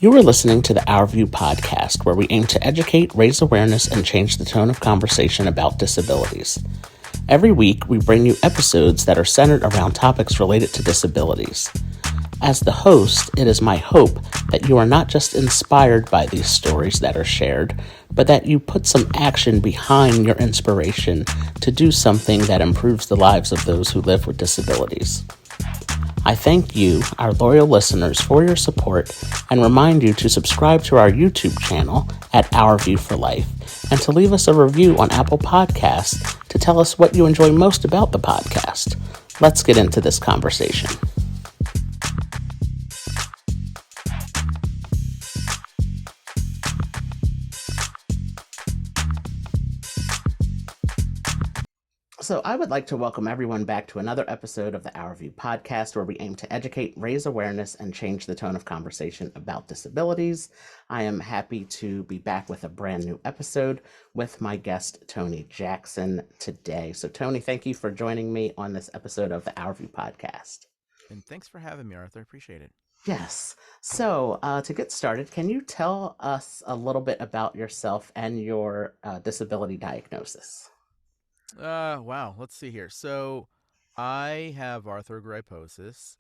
You are listening to the OurView podcast, where we aim to educate, raise awareness, and change the tone of conversation about disabilities. Every week, we bring you episodes that are centered around topics related to disabilities. As the host, it is my hope that you are not just inspired by these stories that are shared, but that you put some action behind your inspiration to do something that improves the lives of those who live with disabilities. I thank you, our loyal listeners, for your support and remind you to subscribe to our YouTube channel at OurView for Life and to leave us a review on Apple Podcasts to tell us what you enjoy most about the podcast. Let's get into this conversation. So I would like to welcome everyone back to another episode of the OurView podcast, where we aim to educate, raise awareness, and change the tone of conversation about disabilities. I am happy to be back with a brand new episode with my guest, Tony Jackson, today. So Tony, thank you for joining me on this episode of the OurView podcast. And thanks for having me, Arthur. I appreciate it. Yes. So to get started, can you tell us a little bit about yourself and your disability diagnosis? Wow. Let's see here. So, I have arthrogryposis,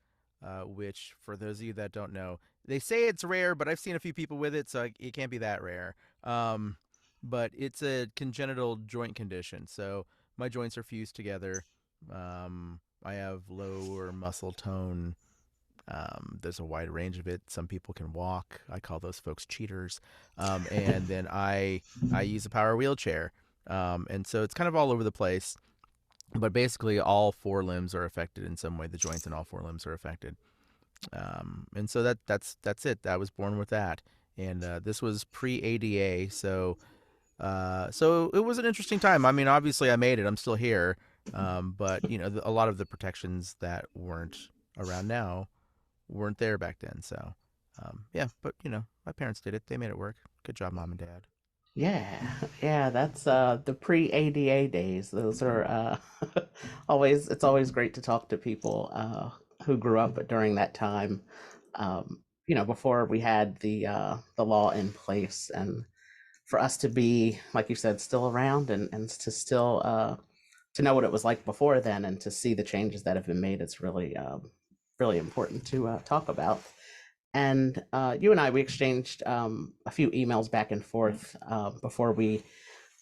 which, for those of you that don't know, they say it's rare, but I've seen a few people with it, so it can't be that rare. Um, but it's a congenital joint condition. So my joints are fused together. I have lower muscle tone. There's a wide range of it. Some people can walk. I call those folks cheaters. And then I use a power wheelchair. And so it's kind of all over the place. But basically, all four limbs are affected in some way. The joints in all four limbs are affected. And so that's it. I was born with that. And this was pre ADA, so it was an interesting time. I mean, obviously, I made it. I'm still here, but a lot of the protections that weren't around now weren't there back then. So, yeah, but my parents did it. They made it work. Good job, mom and dad. Yeah, yeah, that's the pre-ADA days. Those are always it's always great to talk to people who grew up during that time. Before we had the law in place, and for us to be, like you said, still around and to still to know what it was like before then and to see the changes that have been made, it's really really important to talk about. And you and I, we exchanged a few emails back and forth before we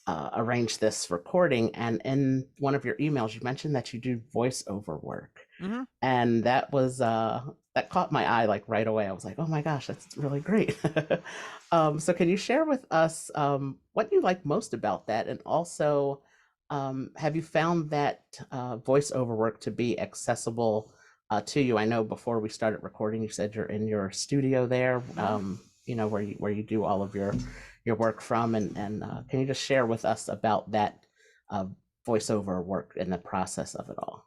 arranged this recording. And in one of your emails, you mentioned that you do voiceover work, Mm-hmm. and that caught my eye like right away. I was like, oh my gosh, that's really great. So can you share with us what you like most about that, and also have you found that voiceover work to be accessible to you? I know before we started recording, you said you're in your studio there, Mm-hmm. where you do all of your work from, and can you just share with us about that uh, voiceover work and the process of it all?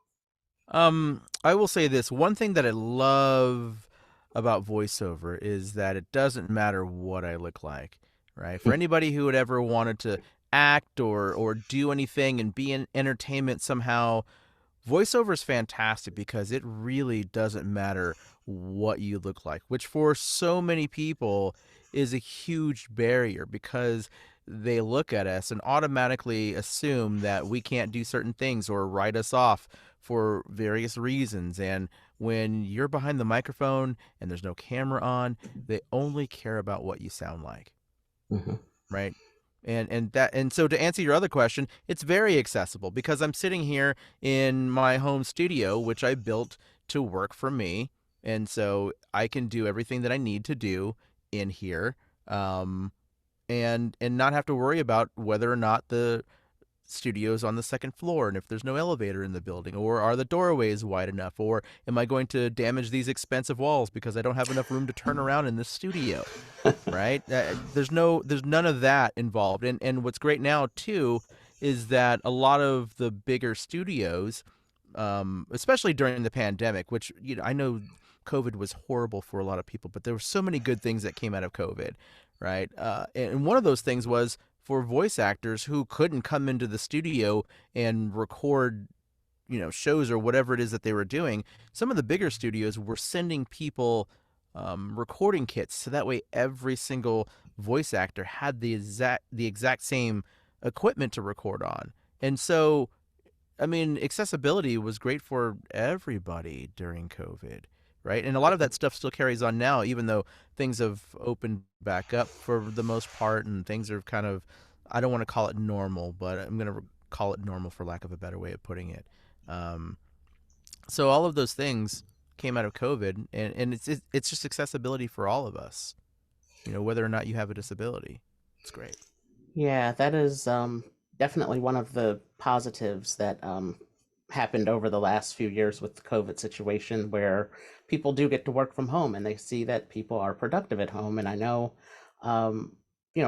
I will say this. One thing that I love about voiceover is that it doesn't matter what I look like, right? For anybody who would ever wanted to act or do anything and be in entertainment somehow, voiceover is fantastic because it really doesn't matter what you look like, which for so many people is a huge barrier because they look at us and automatically assume that we can't do certain things or write us off for various reasons. And when you're behind the microphone and there's no camera on, they only care about what you sound like, Hmm. right? And so to answer your other question, it's very accessible because I'm sitting here in my home studio, which I built to work for me, and so I can do everything that I need to do in here, um, and not have to worry about whether or not the studios on the second floor and if there's no elevator in the building, or are the doorways wide enough, or am I going to damage these expensive walls because I don't have enough room to turn around in this studio, right? There's none of that involved. And what's great now too is that a lot of the bigger studios, especially during the pandemic, which I know COVID was horrible for a lot of people, but there were so many good things that came out of COVID, right? And one of those things was for voice actors who couldn't come into the studio and record shows or whatever it is that they were doing. Some of the bigger studios were sending people recording kits, so that way every single voice actor had the exact same equipment to record on. And so, I mean, accessibility was great for everybody during COVID, right? And a lot of that stuff still carries on now, even though things have opened back up for the most part, and things are kind of, I don't want to call it normal, but I'm going to call it normal for lack of a better way of putting it. Um, so all of those things came out of COVID, and it's just accessibility for all of us, whether or not you have a disability. It's great. Yeah, that is definitely one of the positives that happened over the last few years with the COVID situation, where people do get to work from home and they see that people are productive at home. And I know, um,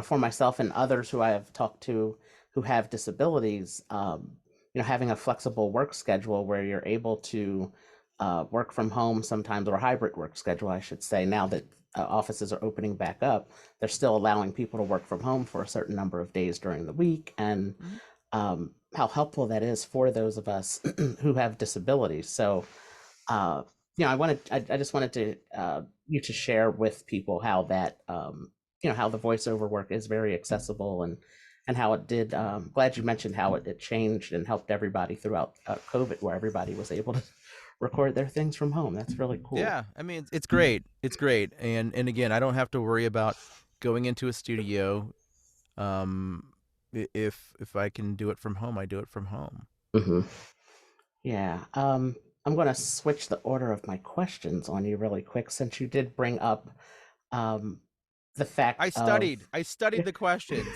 for myself and others who I have talked to who have disabilities, having a flexible work schedule where you're able to work from home sometimes, or a hybrid work schedule, I should say, now that offices are opening back up, they're still allowing people to work from home for a certain number of days during the week, and Hmm. how helpful that is for those of us who have disabilities. So, uh, I just wanted to you to share with people how that, how the voiceover work is very accessible, and how it did. Glad you mentioned how it changed and helped everybody throughout COVID, where everybody was able to record their things from home. That's really cool. Yeah, I mean, it's great. It's great, and again, I don't have to worry about going into a studio. If I can do it from home, I do it from home. Hmm. Yeah. I'm going to switch the order of my questions on you really quick, since you did bring up um, the fact of. I studied the questions,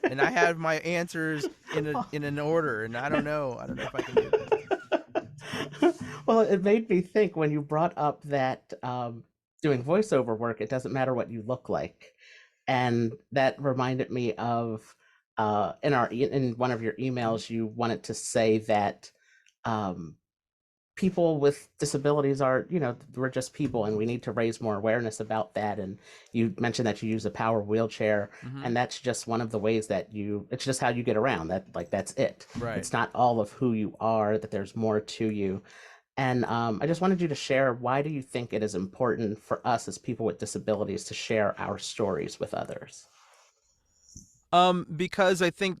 and I have my answers in an order, and I don't know if I can do this. Well, it made me think when you brought up that doing voiceover work, it doesn't matter what you look like. And that reminded me of in one of your emails, you wanted to say that um, people with disabilities are, we're just people, and we need to raise more awareness about that. And you mentioned that you use a power wheelchair, Hmm. and that's just one of the ways that it's just how you get around. That's it. Right. It's not all of who you are, that there's more to you. And I just wanted you to share, why do you think it is important for us as people with disabilities to share our stories with others? Because I think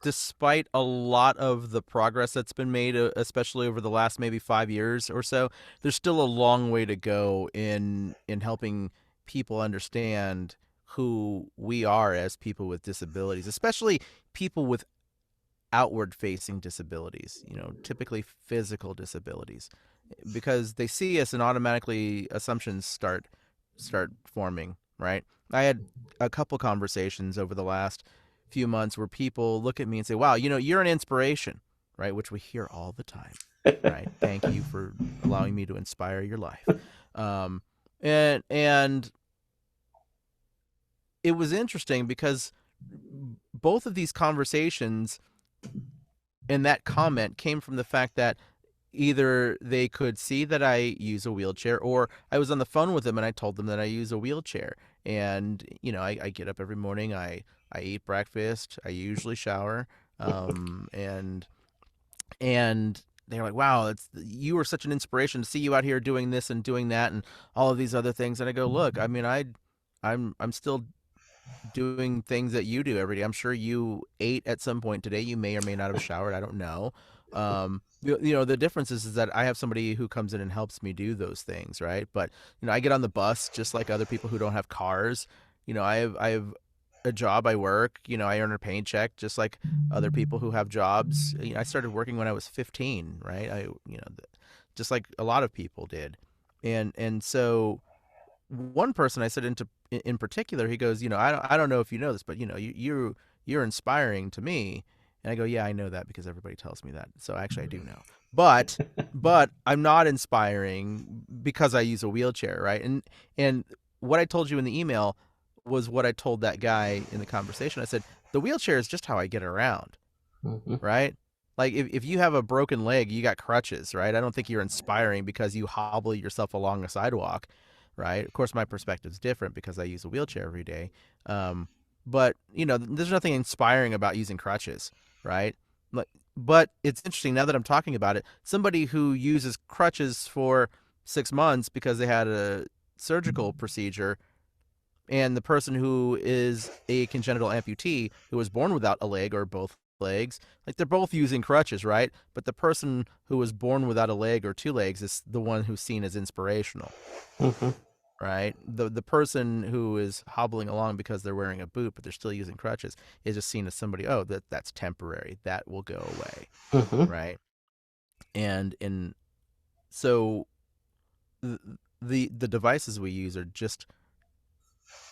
despite a lot of the progress that's been made, especially over the last maybe 5 years or so, there's still a long way to go in helping people understand who we are as people with disabilities, especially people with outward facing disabilities, typically physical disabilities, because they see us and automatically assumptions start forming, right? I had a couple conversations over the last few months where people look at me and say, "Wow, you're an inspiration," right? Which we hear all the time, right? Thank you for allowing me to inspire your life. Um, and it was interesting because both of these conversations and that comment came from the fact that either they could see that I use a wheelchair, or I was on the phone with them and I told them that I use a wheelchair. And I get up every morning, I eat breakfast, I usually shower, and they're like, "Wow, you were such an inspiration to see you out here doing this and doing that and all of these other things." And I go, "Look, I mean, I'm still doing things that you do every day. I'm sure you ate at some point today. You may or may not have showered. I don't know. The difference is that I have somebody who comes in and helps me do those things, right? But I get on the bus just like other people who don't have cars. I have a job. I work. I earn a paycheck just like other people who have jobs. I started working when I was 15, right? Just like a lot of people did, and so one person I said in particular, he goes, I don't know if you know this, but you're inspiring to me. And I go, yeah, I know that because everybody tells me that. So actually, I do know. But I'm not inspiring because I use a wheelchair, right? And what I told you in the email was what I told that guy in the conversation. I said the wheelchair is just how I get around, Hmm. right? Like if you have a broken leg, you got crutches, right? I don't think you're inspiring because you hobble yourself along a sidewalk, right? Of course, my perspective is different because I use a wheelchair every day. Um, but there's nothing inspiring about using crutches, right? Like, but it's interesting now that I'm talking about it. Somebody who uses crutches for 6 months because they had a surgical procedure, and the person who is a congenital amputee who was born without a leg or both legs, like they're both using crutches, right? But the person who was born without a leg or two legs is the one who's seen as inspirational, Hmm. right? The person who is hobbling along because they're wearing a boot but they're still using crutches is just seen as somebody, oh, that's temporary, that will go away, Hmm. right? And so the devices we use are just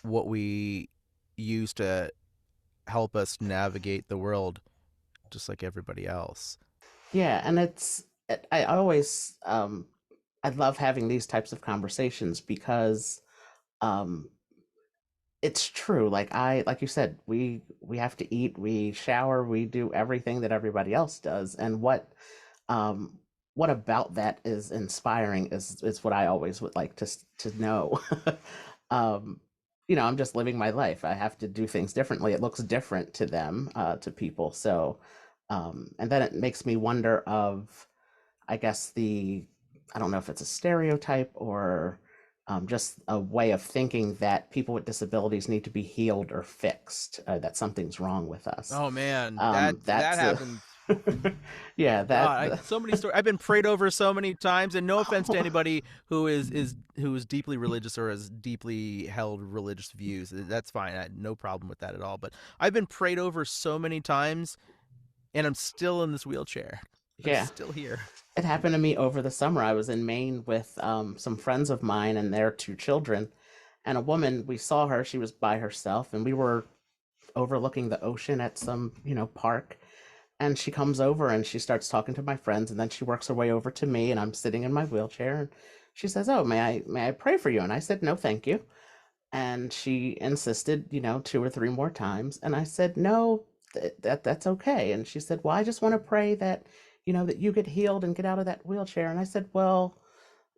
what we use to help us navigate the world just like everybody else. Yeah, and I always I love having these types of conversations because um it's true. Like you said, we have to eat, we shower, we do everything that everybody else does. And um what about that is inspiring is what I always would like to know. um I'm just living my life. I have to do things differently. It looks different to them, to people. So and then it makes me wonder of, I guess, I don't know if it's a stereotype or just a way of thinking that people with disabilities need to be healed or fixed, that something's wrong with us. Oh man, that That's happens. yeah, God, so many stories. I've been prayed over so many times, and no offense to anybody who is deeply religious or has deeply held religious views. That's fine. I had no problem with that at all. But I've been prayed over so many times, and I'm still in this wheelchair. I'm yeah. still here. It happened to me over the summer. I was in Maine with some friends of mine and their two children, and a woman. We saw her. She was by herself, and we were overlooking the ocean at some, park. And she comes over and she starts talking to my friends, and then she works her way over to me, and I'm sitting in my wheelchair, and she says, "Oh, may I pray for you?" And I said, "No, thank you." And she insisted, two or three more times, and I said, "No, that's okay." And she said, "Well, I just want to pray that, that you get healed and get out of that wheelchair." And I said, "Well,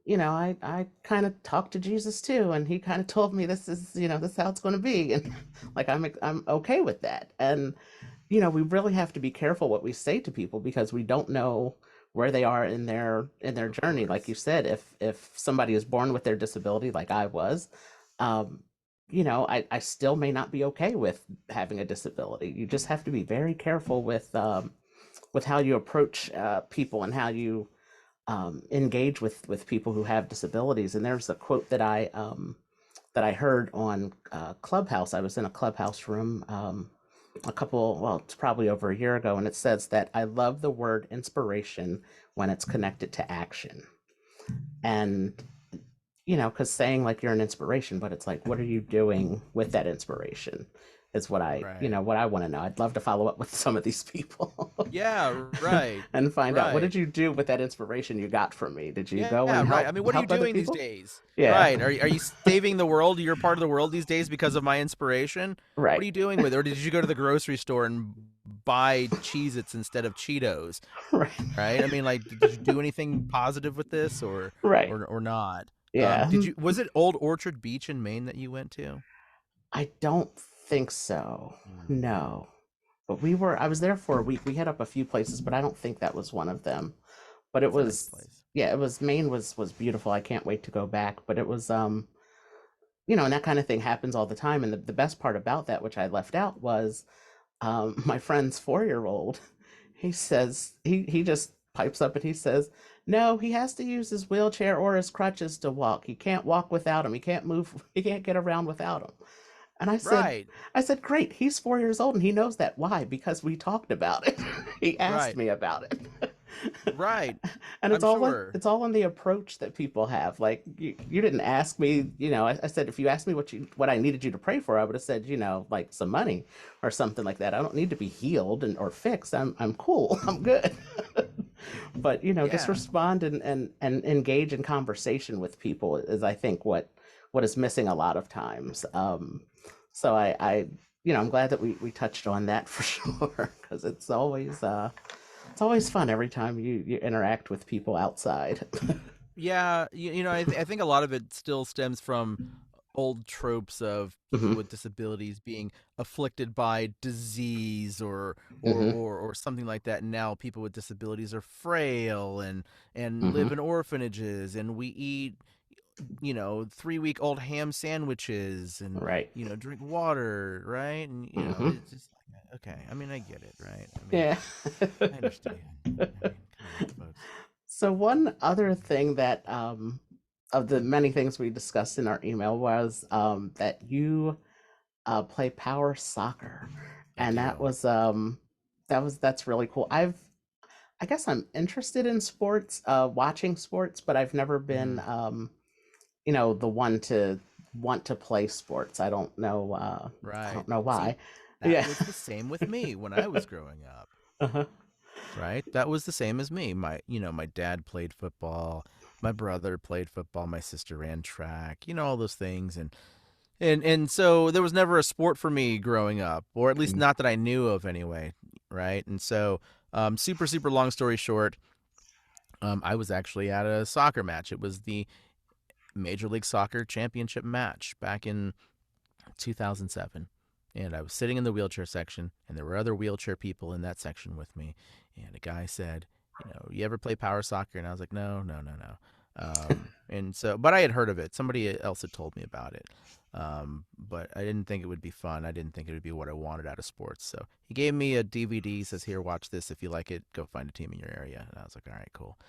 I kind of talked to Jesus too, and he kind of told me this is how it's going to be." And like I'm okay with that. And we really have to be careful what we say to people because we don't know where they are in their Of journey. Like you course. said, if somebody is born with their disability, like I was, um, I still may not be okay with having a disability. You just have to be very careful with how you approach people and how you engage with people who have disabilities. And there's a quote that I heard on Clubhouse. I was in a Clubhouse room well, it's probably over a year ago, and it says that I love the word inspiration when it's connected to action. And, because saying like you're an inspiration, but it's like, what are you doing with that inspiration? Is Right. what I want to know. I'd love to follow up with some of these people Yeah. Right. and find out, what Right. did you do with that inspiration you got from me? Did you go Yeah, and right. help I mean, what are you help other doing these people? days? Yeah, Right. Are you saving the world? You're part of the world these days because of my inspiration? What are right, you doing with it? Or did you go to the grocery store and buy Cheez-Its instead of Cheetos? right, Right? I mean, like, did you do anything positive with this right. or not? Yeah, Did you was it Old Orchard Beach in Maine that you went to? I don't think so. Mm, No. But I was there for a week. We hit up a few places, but I don't think that was one of them. But it it's a nice was, place. yeah, Maine was beautiful. I can't wait to go back. But it was, and that kind of thing happens all the time. And the best part about that, which I left out, was my friend's 4-year old. He says he just pipes up and he says, "No, he has to use his wheelchair or his crutches to walk. He can't walk without him. He can't move. He can't get around without him." And Right. I said, "Great, he's 4 years old and he knows that. Why? Because we talked about it. He asked Right. me about it." Right. And I'm sure. it's all in the approach that people have. Like you didn't ask me, I said, if you asked me what I needed you to pray for, I would have said, like some money or something like that. I don't need to be healed or fixed. I'm cool. I'm good. But just Yeah. respond and engage in conversation with people is, I think, what is missing a lot of times. So I'm glad that we touched on that for sure, because it's always fun every time you interact with people outside. Yeah, I think a lot of it still stems from old tropes of people Hmm. with disabilities being afflicted by disease Hmm. or something like that. And now people with disabilities are frail and Hmm. live in orphanages, and we eat you know, 3 week old ham sandwiches and, Right. drink water, right? And, Hmm. it's just like, okay. I mean, I get it, right? I mean, Yeah. I understand. I mean, come on, folks. So one other thing that of the many things we discussed in our email was that you play power soccer, I and do. that's really cool. I guess I'm interested in sports, watching sports, but I've never been Hmm. the one to want to play sports. I Right. don't know See, why. that Yeah. was the same with me when I was growing up. Uh-huh. Right? That was the same as me. My dad played football, my brother played football, my sister ran track, all those things, and so there was never a sport for me growing up, or at least not that I knew of anyway, right? And so, super super long story short, I was actually at a soccer match. It was the Major League Soccer championship match back in 2007. And I was sitting in the wheelchair section, and there were other wheelchair people in that section with me. And a guy said, you ever play power soccer? And I was like, no, no, no, no. And so, but I had heard of it. Somebody else had told me about it. But I didn't think it would be fun. I didn't think it would be what I wanted out of sports. So he gave me a DVD, says, here, watch this. If you like it, go find a team in your area. And I was like, all right, cool.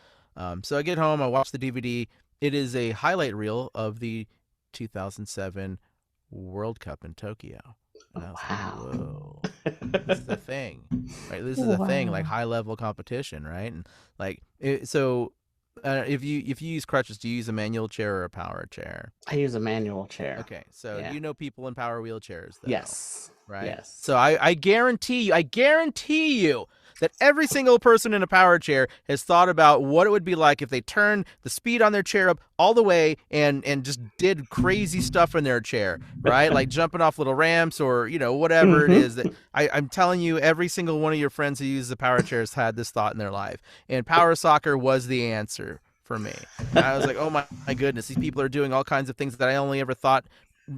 So I get home, I watch the DVD. It is a highlight reel of the 2007 World Cup in Tokyo. And I was like, Wow. whoa, this is a thing, right? This is a thing, like Wow. high level competition, right? And like, if you use crutches, do you use a manual chair or a power chair? I use a manual chair. Okay, so Yeah. you know people in power wheelchairs, though, Yes. right? Yes. So I guarantee you that every single person in a power chair has thought about what it would be like if they turned the speed on their chair up all the way and just did crazy stuff in their chair, right? Like jumping off little ramps or whatever it Hmm. is that I'm telling you, every single one of your friends who uses a power chair has had this thought in their life, and power soccer was the answer for me. And I was like, oh my goodness, these people are doing all kinds of things that I only ever thought,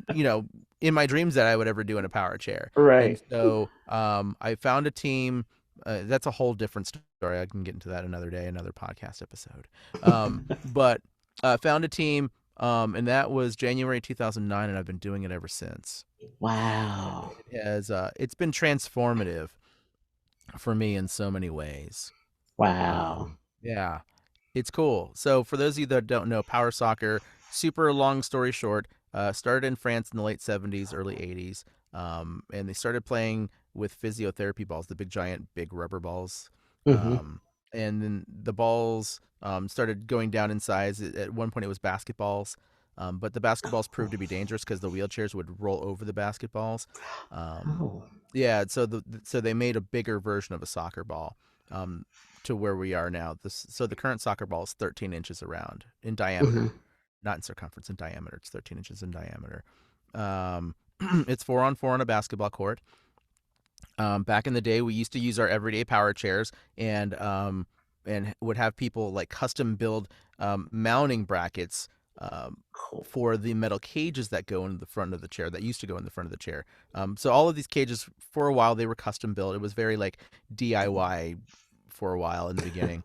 you know, in my dreams that I would ever do in a power chair. And Right. so I found a team. That's a whole different story. I can get into that another day, another podcast episode. But found a team, and that was January 2009, and I've been doing it ever since. And Wow. it's been transformative for me in so many ways. Wow. Yeah, it's cool. So for those of you that don't know, power soccer, super long story short, started in France in the late 70s, early 80s. And they started playing with physiotherapy balls, the big giant big rubber balls. Hmm. Um, and then the balls started going down in size. At one point it was basketballs. But the basketballs proved to be dangerous because the wheelchairs would roll over the basketballs. Um, Oh. yeah, so they made a bigger version of a soccer ball. Um, to where we are now. So the current soccer ball is 13 inches around in Hmm. diameter, not in circumference, in diameter. It's 13 inches in diameter. Um, it's 4-on-4 on a basketball court. Back in the day, we used to use our everyday power chairs and would have people like custom build mounting brackets Cool. for the metal cages that go in the front of the chair that used to go in the front of the chair. So all of these cages for a while they were custom built. It was very like DIY for a while in the beginning.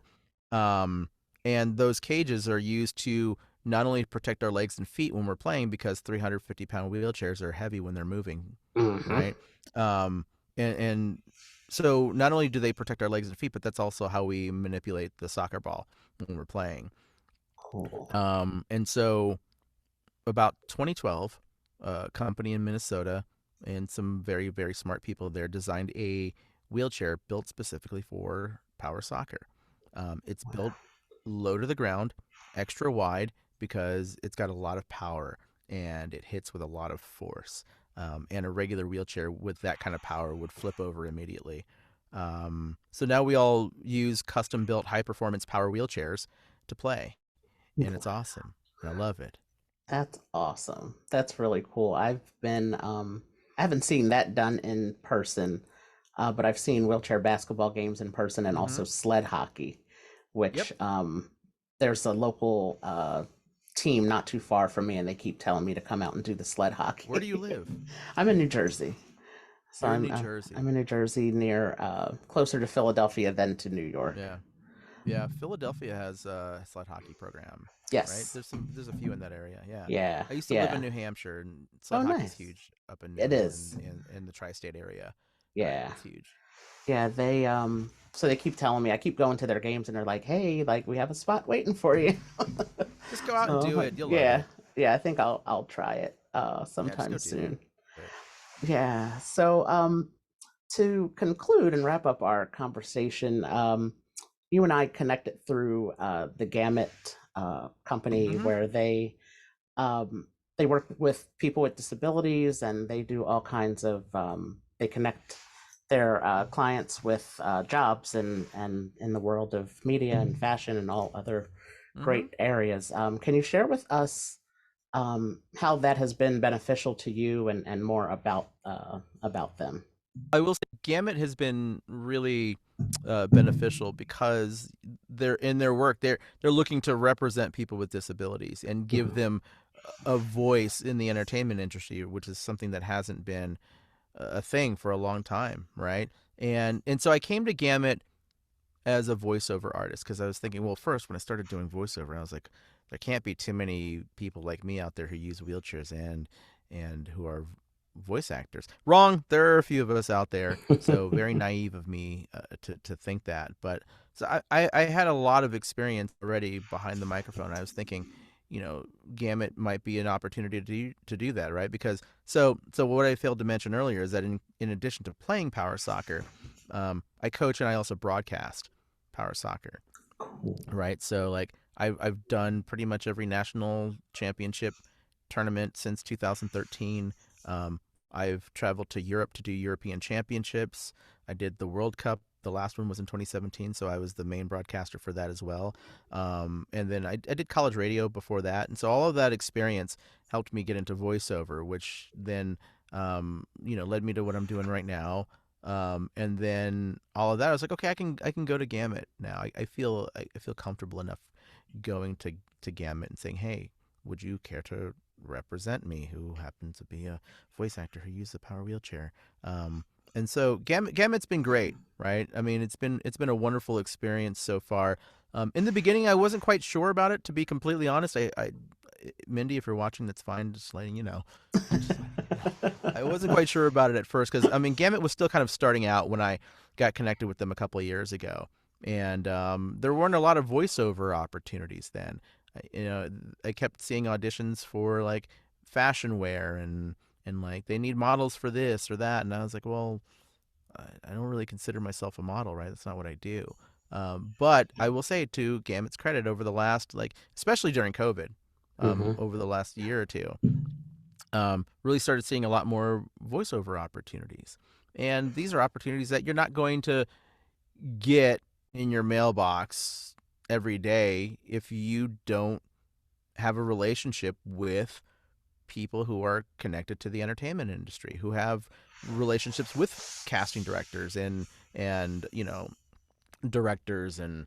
Um, and those cages are used to not only protect our legs and feet when we're playing because 350-pound wheelchairs are heavy when they're moving, Hmm. right? Um, and so not only do they protect our legs and feet, but that's also how we manipulate the soccer ball when we're playing. Cool. And so about 2012, a company in Minnesota and some very, very smart people there designed a wheelchair built specifically for power soccer. It's built low to the ground, extra wide because it's got a lot of power and it hits with a lot of force. And a regular wheelchair with that kind of power would flip over immediately. So now we all use custom built high performance power wheelchairs to play, and it's awesome. And I love it. That's awesome. That's really cool. I haven't seen that done in person, but I've seen wheelchair basketball games in person and Mm-hmm. also sled hockey, Yep. which there's a local team not too far from me, and they keep telling me to come out and do the sled Where do hockey. you live? I'm in New Jersey, so You're in New Jersey. I'm in New Jersey near closer to Philadelphia than to New York. Yeah. Yeah, Philadelphia has a sled hockey program, right? Yes. There's a few in that area. Yeah, Yeah. I used to live in Yeah. New Hampshire, and Oh, sled hockey's nice. huge up in It Newell is. and the tri-state area, right? Yeah. It's huge. Yeah, so they keep telling me, I keep going to their games and they're like, "Hey, like we have a spot waiting for you." Just go out and So I'm do like, it. You'll love yeah. it. Yeah, I think I'll try it Yeah, just sometime go do soon. it. Yeah. So to conclude and wrap up our conversation, you and I connected through the Gamut company Mm-hmm. where um, they work with people with disabilities and they do all kinds of they connect their clients with jobs and in the world of media and fashion and all other Mm-hmm. great areas. Can you share with us how that has been beneficial to you and more about them? I will say Gamut has been really beneficial because they're in their work. They're looking to represent people with disabilities and give Mhm. them a voice in the entertainment industry, which is something that hasn't been a thing for a long time, right? And so I came to Gamut as a voiceover artist because I was thinking, well, first when I started doing voiceover, I was like, there can't be too many people like me out there who use wheelchairs and who are voice actors. Wrong. There are a few of us out there. So very naive of me to think that. But so I had a lot of experience already behind the microphone. I was thinking, Gamut might be an opportunity to do that, right? Because so what I failed to mention earlier is that in addition to playing power soccer, I coach and I also broadcast power soccer, Cool. right? So like I've done pretty much every national championship tournament since 2013. Um, I've traveled to Europe to do European championships. I did the World Cup. The last one was in 2017, so I was the main broadcaster for that as well. And then I did college radio before that, and so all of that experience helped me get into voiceover, which then led me to what I'm doing right now. And then all of that, I was like, okay, I can go to Gamut now. I feel comfortable enough going to Gamut and saying, hey, would you care to represent me, who happens to be a voice actor who used the power wheelchair? And so Gamut's been great, right? I mean, it's been a wonderful experience so far. In the beginning, I wasn't quite sure about it, to be completely honest. Mindy, if you're watching, that's fine. Just letting you know. Just letting you know. I wasn't quite sure about it at first because I mean, Gamut was still kind of starting out when I got connected with them a couple of years ago, and there weren't a lot of voiceover opportunities then. I kept seeing auditions for like fashion wear and like they need models for this or that, and I was like, well, I don't really consider myself a model, right? That's not what I do. But I will say to Gamut's credit, over the last like, especially during COVID, Hmm. over the last year or two, really started seeing a lot more voiceover opportunities. And these are opportunities that you're not going to get in your mailbox every day if you don't have a relationship with people who are connected to the entertainment industry, who have relationships with casting directors and directors and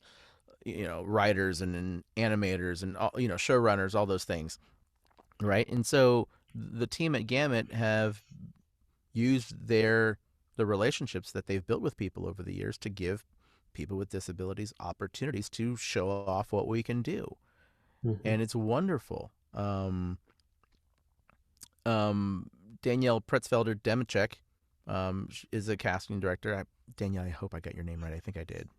writers and animators and showrunners, all those things, right? And so the team at Gamut have used the relationships that they've built with people over the years to give people with disabilities opportunities to show off what we can do, Hmm. and it's wonderful. Um, Danielle Pretzfelder Demachek is a casting director. Danielle, I hope I got your name right. I think I did.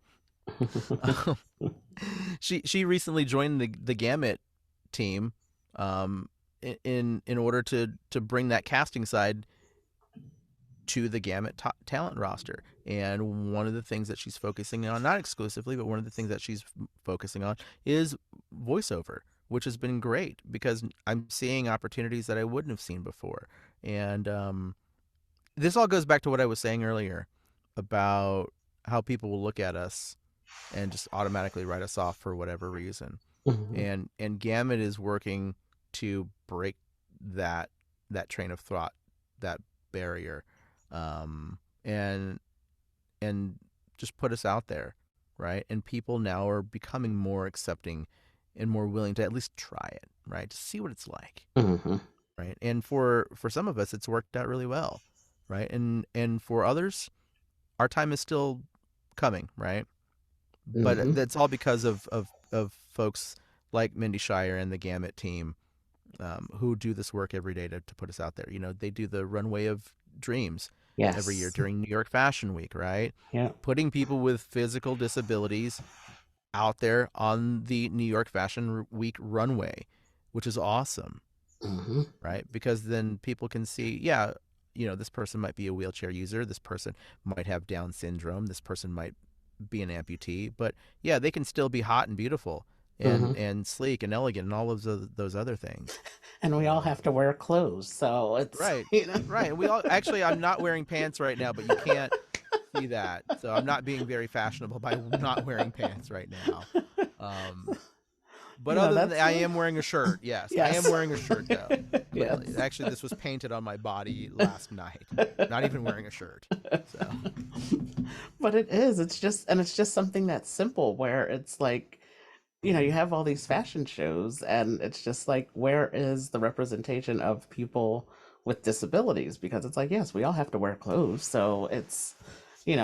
She recently joined the Gamut team, um, in order to bring that casting side to the Gamut talent roster. And one of the things that she's focusing on, not exclusively, but one of the things that she's focusing on is voiceover, which has been great because I'm seeing opportunities that I wouldn't have seen before. And this all goes back to what I was saying earlier about how people will look at us and just automatically write us off for whatever reason. Hmm. And Gamut is working to break that train of thought, that barrier, and just put us out there, right? And people now are becoming more accepting and more willing to at least try it, right? To see what it's like, Hmm. right? And for some of us, it's worked out really well, right? And for others, our time is still coming, right? but Mm-hmm. that's all because of folks like Mindy Shire and the Gamut team, who do this work every day to put us out there. They do the Runway of Dreams every year Yes. during New York Fashion Week, right? Yeah. Putting people with physical disabilities out there on the New York Fashion Week runway, which is awesome, Mm-hmm. right? Because then people can see, yeah, this person might be a wheelchair user, this person might have Down syndrome, this person might be an amputee, but yeah, they can still be hot and beautiful Mm-hmm. and sleek and elegant and all of those other things. And we all have to wear clothes, so it's Right, right. And we all actually, I'm not wearing pants right now, but you can't see that, so I'm not being very fashionable by not wearing pants right now. Um, But other than that, that's I am wearing a shirt. Yes, I am yes. wearing a shirt though. Yes. Clearly, actually, this was painted on my body last night. Not even wearing a shirt. So But it is. It's just something that's simple where it's like, you have all these fashion shows, and it's just like, where is the representation of people with disabilities? Because it's like, yes, we all have to wear clothes. So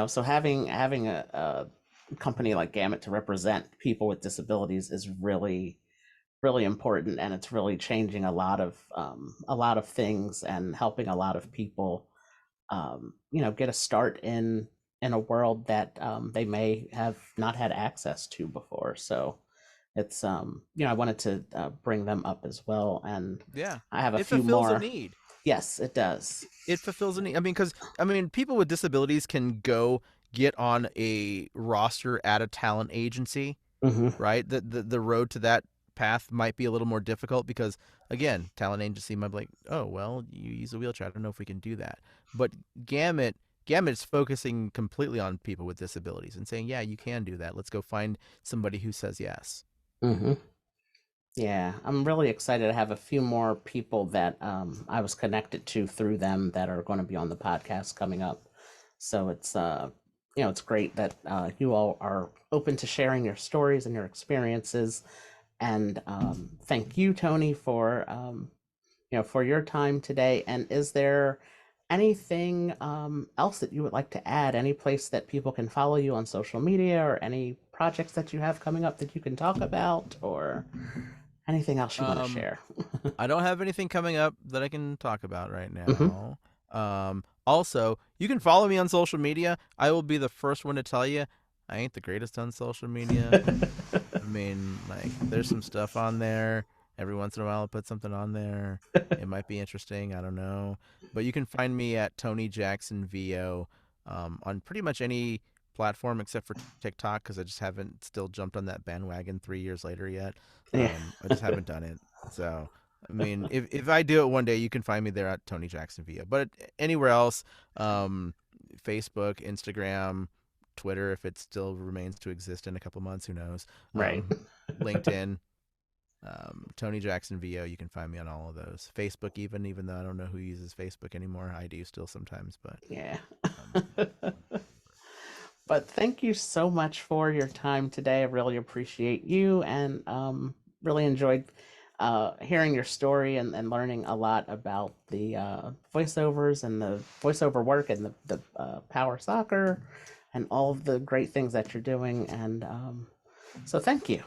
so having a company like Gamut to represent people with disabilities is really, really important, and it's really changing a lot of things and helping a lot of people get a start in a world that they may have not had access to before. So it's I wanted to bring them up as well, and yeah, I have a it few fulfills a more. need. Yes, it does. It fulfills a need. I mean, because people with disabilities can go get on a roster at a talent agency, Hmm. right? The road to that path might be a little more difficult because, again, talent agency might be like, oh well, you use a wheelchair, I don't know if we can do that. But gamut gamut is focusing completely on people with disabilities and saying, yeah, you can do that, let's go find somebody who says yes. Hmm. Yeah, I'm really excited to have a few more people that I was connected to through them that are going to be on the podcast coming up. So it's great that you all are open to sharing your stories and your experiences. And thank you, Tony, for your time today. And is there anything else that you would like to add? Any place that people can follow you on social media, or any projects that you have coming up that you can talk about, or anything else you want to um share? I don't have anything coming up that I can talk about right Hmm. now. Also, you can follow me on social media. I will be the first one to tell you I ain't the greatest on social media. I mean, like, there's some stuff on there. Every once in a while, I'll put something on there. It might be interesting. I don't know. But you can find me at Tony Jackson VO, on pretty much any platform except for TikTok, because I just haven't still jumped on that bandwagon 3 years later yet. Yeah. I just haven't done it. So, I mean, if I do it one day, you can find me there at Tony Jackson VO. But anywhere else, um, Facebook, Instagram, Twitter, if it still remains to exist in a couple months, who knows? Right. LinkedIn, Tony Jackson VO. You can find me on all of those. Facebook, even though I don't know who uses Facebook anymore, I do still sometimes. But Yeah. um, But thank you so much for your time today. I really appreciate you, and really enjoyed hearing your story, and learning a lot about the voiceovers and the voiceover work, and the power soccer, and all of the great things that you're doing. And so thank you.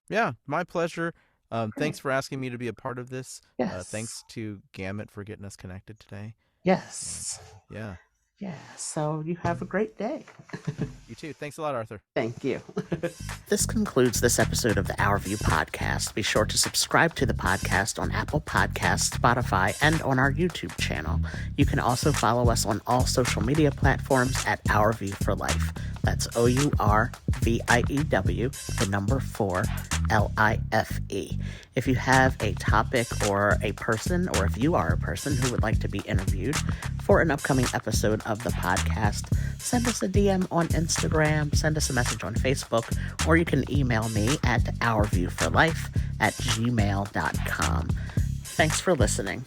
yeah, my pleasure. Great. Thanks for asking me to be a part of this. Yes. Thanks to Gamut for getting us connected today. And Yes. yeah, Yeah. So you have a great day. you too. Thanks a lot, Arthur. Thank you. This concludes this episode of the OurView podcast. Be sure to subscribe to the podcast on Apple Podcasts, Spotify, and on our YouTube channel. You can also follow us on all social media platforms at OurView for Life. That's OurView, the number 4, LIFE. If you have a topic or a person, or if you are a person who would like to be interviewed for an upcoming episode of the podcast, send us a DM on Instagram, send us a message on Facebook, or you can email me at ourviewforlife@gmail.com. Thanks for listening.